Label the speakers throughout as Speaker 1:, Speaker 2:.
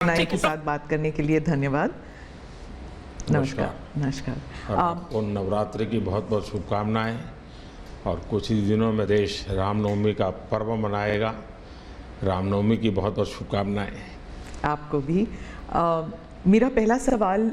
Speaker 1: नाई के साथ बात करने के लिए धन्यवाद। नमस्कार। नमस्कार।
Speaker 2: और आपको नवरात्रि की बहुत बहुत शुभकामनाएं। और कुछ ही दिनों में देश रामनवमी का पर्व मनाएगा। रामनवमी की बहुत बहुत शुभकामनाएं।
Speaker 1: आपको भी। मेरा पहला सवाल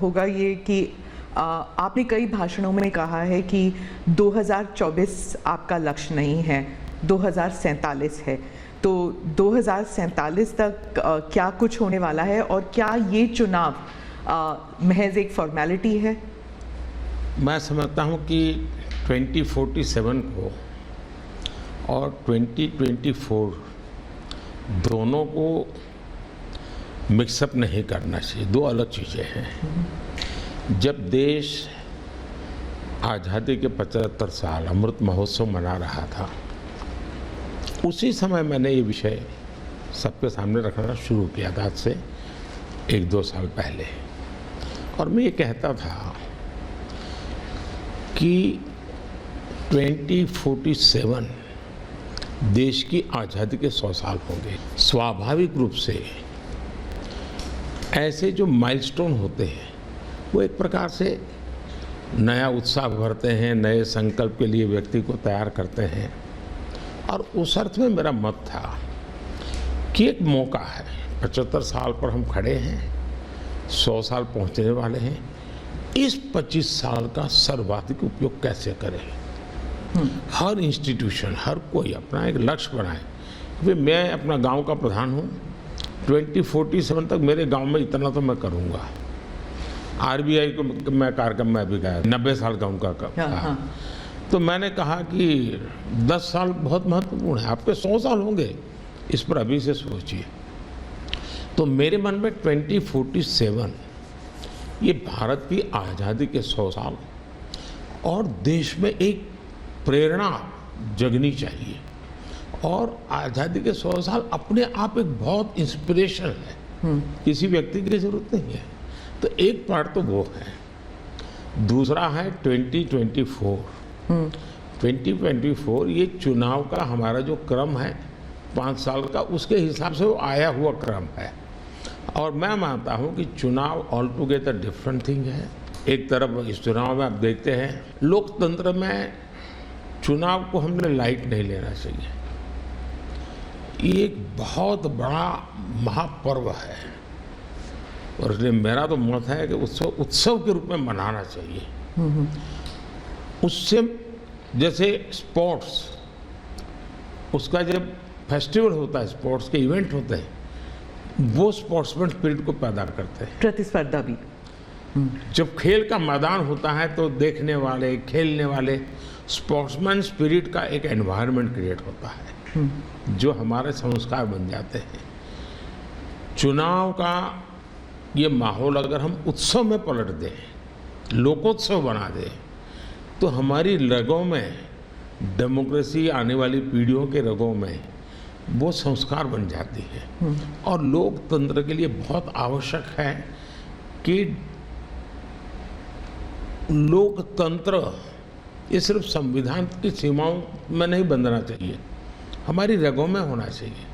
Speaker 1: होगा ये कि आपने कई भाषणों में कहा है कि 2024 आपका लक्ष्य नहीं है, 2047 है। तो 2047 तक क्या कुछ होने वाला है और क्या ये चुनाव महज एक फॉर्मेलिटी है?
Speaker 2: मैं समझता हूं कि 2047 को और 2024 दोनों को मिक्सअप नहीं करना चाहिए। दो अलग चीज़ें हैं। जब देश आज़ादी के 75 साल अमृत महोत्सव मना रहा था, उसी समय मैंने ये विषय सबके सामने रखना शुरू किया था, आज से 1-2 साल पहले। और मैं ये कहता था कि 2047 देश की आज़ादी के 100 साल होंगे। स्वाभाविक रूप से ऐसे जो माइलस्टोन होते हैं वो एक प्रकार से नया उत्साह भरते हैं, नए संकल्प के लिए व्यक्ति को तैयार करते हैं। और उस अर्थ में मेरा मत था कि एक मौका है, 75 साल पर हम खड़े हैं, 100 साल पहुंचने वाले हैं। इस 25 साल का सर्वाधिक उपयोग कैसे करें? हर इंस्टीट्यूशन, हर कोई अपना एक लक्ष्य बनाए कि मैं अपना गांव का प्रधान हूं, 2047 तक मेरे गांव में इतना तो मैं करूंगा। आरबीआई को मैं कार्यक्रम में भी गया, 90 साल का उनका कहा। तो मैंने कहा कि 10 साल बहुत महत्वपूर्ण है, आपके 100 साल होंगे, इस पर अभी से सोचिए। तो मेरे मन में 2047 ये भारत की आज़ादी के 100 साल और देश में एक प्रेरणा जगनी चाहिए। और आज़ादी के 100 साल अपने आप एक बहुत इंस्पिरेशन है, किसी व्यक्ति की ज़रूरत नहीं है। तो एक पार्ट तो वो है। दूसरा है 2024। 2024 ये चुनाव का हमारा जो क्रम है 5 साल का, उसके हिसाब से वो आया हुआ क्रम है। और मैं मानता हूँ कि चुनाव ऑल टुगेदर डिफरेंट थिंग है। एक तरफ इस चुनाव में आप देखते हैं, लोकतंत्र में चुनाव को हमने लाइट नहीं लेना चाहिए। ये एक बहुत बड़ा महापर्व है और इसलिए मेरा तो मत है कि उत्सव के रूप में मनाना चाहिए। उससे जैसे स्पोर्ट्स, उसका जब फेस्टिवल होता है, स्पोर्ट्स के इवेंट होते हैं, वो स्पोर्ट्समैन स्पिरिट को पैदा करते हैं।
Speaker 1: प्रतिस्पर्धा भी।
Speaker 2: जब खेल का मैदान होता है तो देखने वाले, खेलने वाले, स्पोर्ट्समैन स्पिरिट का एक एनवायरनमेंट क्रिएट होता है जो हमारे संस्कार बन जाते हैं। चुनाव का ये माहौल अगर हम उत्सव में पलट दें, लोकोत्सव बना दें, तो हमारी रगों में, डेमोक्रेसी आने वाली पीढ़ियों के रगों में वो संस्कार बन जाती है। और लोकतंत्र के लिए बहुत आवश्यक है कि लोकतंत्र ये सिर्फ संविधान की सीमाओं में नहीं बंधना चाहिए, हमारी रगों में होना चाहिए,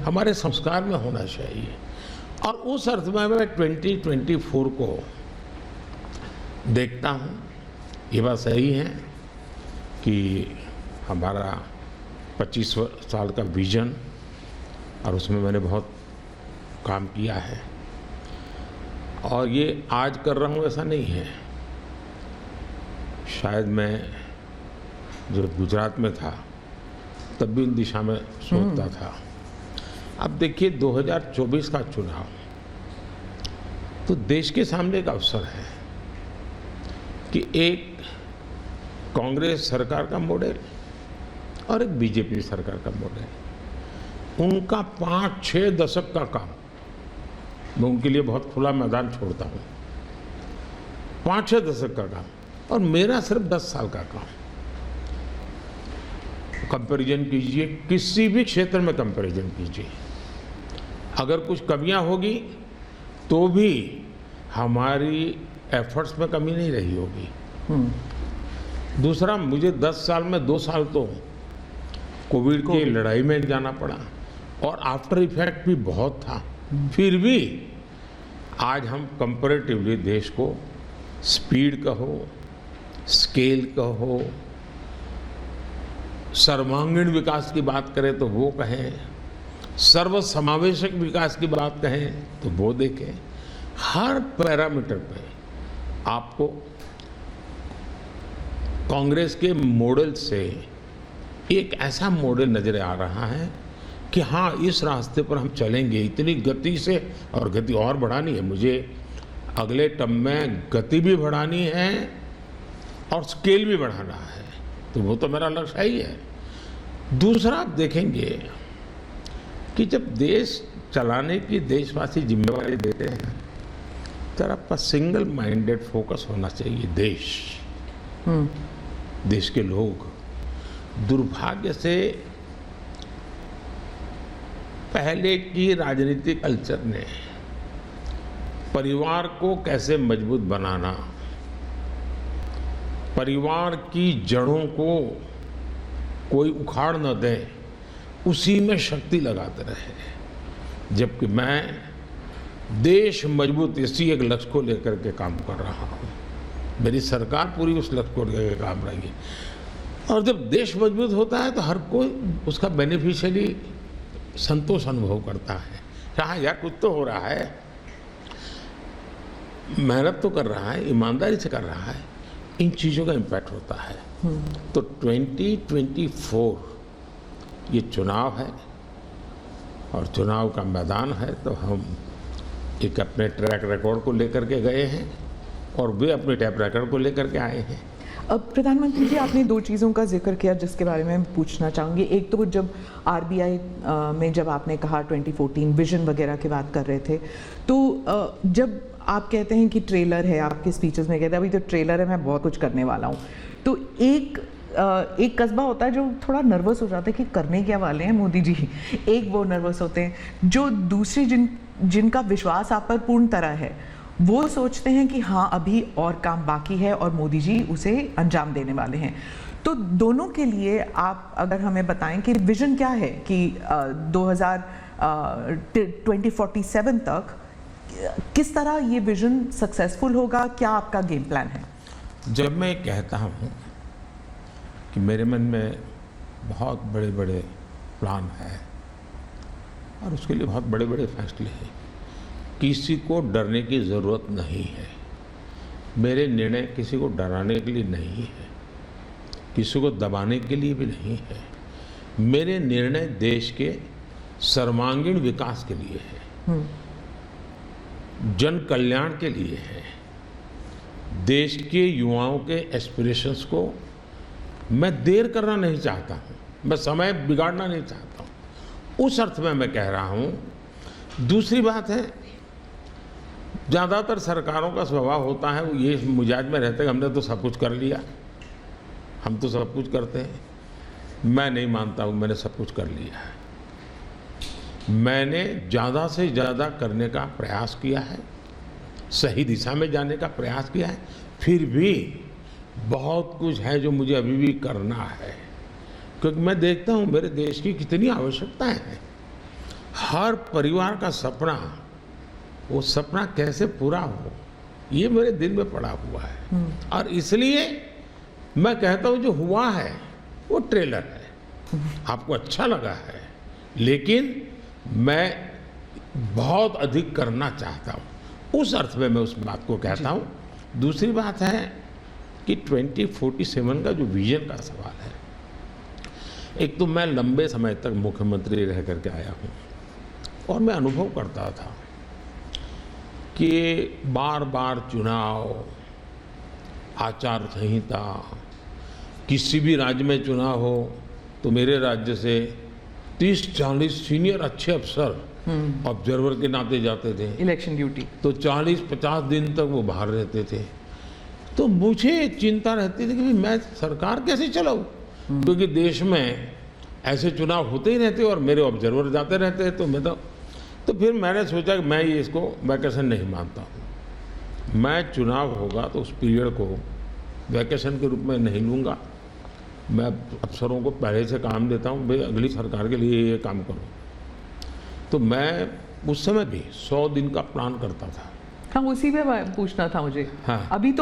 Speaker 2: हमारे संस्कार में होना चाहिए। और उस अर्थ में मैं 2024 को देखता हूँ। ये बात सही है कि हमारा 25 साल का विजन, और उसमें मैंने बहुत काम किया है। और ये आज कर रहा हूँ ऐसा नहीं है। शायद मैं जब गुजरात में था तब भी इन दिशा में सोचता था। अब देखिए 2024 का चुनाव तो देश के सामने एक अवसर है कि एक कांग्रेस सरकार का मॉडल और एक बीजेपी सरकार का मॉडल, उनका 5-6 दशक का काम, मैं उनके लिए बहुत खुला मैदान छोड़ता हूँ। 5-6 दशक का काम और मेरा सिर्फ 10 साल का काम। कंपैरिजन कीजिए, किसी भी क्षेत्र में कंपैरिजन कीजिए, अगर कुछ कमियां होगी तो भी हमारी एफर्ट्स में कमी नहीं रही होगी। दूसरा, मुझे 10 साल में 2 साल तो कोविड की लड़ाई में जाना पड़ा और आफ्टर इफेक्ट भी बहुत था। फिर भी आज हम कंपैरेटिवली देश को स्पीड कहो, स्केल कहो, सर्वांगीण विकास की बात करें तो वो कहें, सर्व समावेशक विकास की बात कहें तो वो देखें। हर पैरामीटर पे आपको कांग्रेस के मॉडल से एक ऐसा मॉडल नजर आ रहा है कि हाँ, इस रास्ते पर हम चलेंगे इतनी गति से, और गति और बढ़ानी है मुझे। अगले टर्म में गति भी बढ़ानी है और स्केल भी बढ़ाना है, तो वो तो मेरा लक्ष्य ही है। दूसरा आप देखेंगे कि जब देश चलाने की देशवासी जिम्मेवारी देते हैं तो आपका सिंगल माइंडेड फोकस होना चाहिए। देश के लोग दुर्भाग्य से पहले की राजनीतिक कल्चर ने परिवार को कैसे मजबूत बनाना, परिवार की जड़ों को कोई उखाड़ न दे, उसी में शक्ति लगाते रहे। जबकि मैं देश मजबूत इसी एक लक्ष्य को लेकर के काम कर रहा हूँ। मेरी सरकार पूरी उस लक्ष्य को लेकर काम रही है। और जब देश मजबूत होता है तो हर कोई उसका बेनिफिशियली संतोष अनुभव करता है। हाँ यार, कुछ तो हो रहा है, मेहनत तो कर रहा है, ईमानदारी से कर रहा है, इन चीज़ों का इम्पैक्ट होता है। तो 2024 ये चुनाव है और चुनाव का मैदान है, तो हम एक अपने ट्रैक रिकॉर्ड को लेकर के गए हैं और वे अपने ट्रैक रिकॉर्ड को लेकर के आए हैं।
Speaker 1: अब प्रधानमंत्री जी, आपने दो चीज़ों का जिक्र किया जिसके बारे में पूछना चाहूँगी। एक तो जब आरबीआई में जब आपने कहा 2014 विजन वगैरह की बात कर रहे थे, तो जब आप कहते हैं कि ट्रेलर है, आपके स्पीचेस में कहते हैं अभी तो ट्रेलर है, मैं बहुत कुछ करने वाला हूँ, तो एक कस्बा होता है जो थोड़ा नर्वस हो जाता है कि करने क्या वाले हैं मोदी जी। एक वो नर्वस होते हैं, जो दूसरी जिनका विश्वास आप पर पूर्ण तरह है, वो सोचते हैं कि हाँ अभी और काम बाकी है और मोदी जी उसे अंजाम देने वाले हैं। तो दोनों के लिए आप अगर हमें बताएं कि विजन क्या है कि 2047 तक किस तरह ये विजन सक्सेसफुल होगा, क्या आपका गेम प्लान है?
Speaker 2: जब मैं कहता हूँ कि मेरे मन में बहुत बड़े बड़े प्लान हैं और उसके लिए बहुत बड़े बड़े फैसले हैं, किसी को डरने की ज़रूरत नहीं है। मेरे निर्णय किसी को डराने के लिए नहीं है, किसी को दबाने के लिए भी नहीं है। मेरे निर्णय देश के सर्वांगीण विकास के लिए है, जन कल्याण के लिए है, देश के युवाओं के एस्पिरेशंस को मैं देर करना नहीं चाहता हूँ, मैं समय बिगाड़ना नहीं चाहता हूँ, उस अर्थ में मैं कह रहा हूँ। दूसरी बात है, ज़्यादातर सरकारों का स्वभाव होता है वो ये मिजाज में रहते हैं हमने तो सब कुछ कर लिया, हम तो सब कुछ करते हैं। मैं नहीं मानता हूँ मैंने सब कुछ कर लिया है। मैंने ज़्यादा से ज़्यादा करने का प्रयास किया है, सही दिशा में जाने का प्रयास किया है, फिर भी बहुत कुछ है जो मुझे अभी भी करना है, क्योंकि मैं देखता हूँ मेरे देश की कितनी आवश्यकताएं हैं। हर परिवार का सपना, वो सपना कैसे पूरा हो, ये मेरे दिल में पड़ा हुआ है। और इसलिए मैं कहता हूँ जो हुआ है वो ट्रेलर है, आपको अच्छा लगा है, लेकिन मैं बहुत अधिक करना चाहता हूँ, उस अर्थ में मैं उस बात को कहता हूँ। दूसरी बात है कि 2047 का जो विजन का सवाल है, एक तो मैं लंबे समय तक मुख्यमंत्री रह करके आया हूँ और मैं अनुभव करता था कि बार बार चुनाव, आचार संहिता, किसी भी राज्य में चुनाव हो तो मेरे राज्य से 30-40 सीनियर अच्छे अफसर ऑब्जर्वर के नाते जाते थे
Speaker 1: इलेक्शन ड्यूटी, तो
Speaker 2: 40-50 दिन तक वो बाहर रहते थे। तो मुझे एक चिंता रहती थी कि मैं सरकार कैसे चलाऊं, क्योंकि देश में ऐसे चुनाव होते ही रहते और मेरे ऑब्जर्वर जाते रहते हैं। तो मैं तो फिर मैंने सोचा कि मैं ये इसको वैकेशन नहीं मानता हूँ। मैं चुनाव होगा तो उस पीरियड को वैकेशन के रूप में नहीं लूँगा। मैं अफसरों को पहले से काम देता हूँ, भाई अगली सरकार के लिए ये काम करो। तो मैं उस समय भी 100 दिन का प्लान करता था।
Speaker 1: हाँ, उसी पे पूछना था मुझे।
Speaker 2: हाँ।
Speaker 1: अभी तो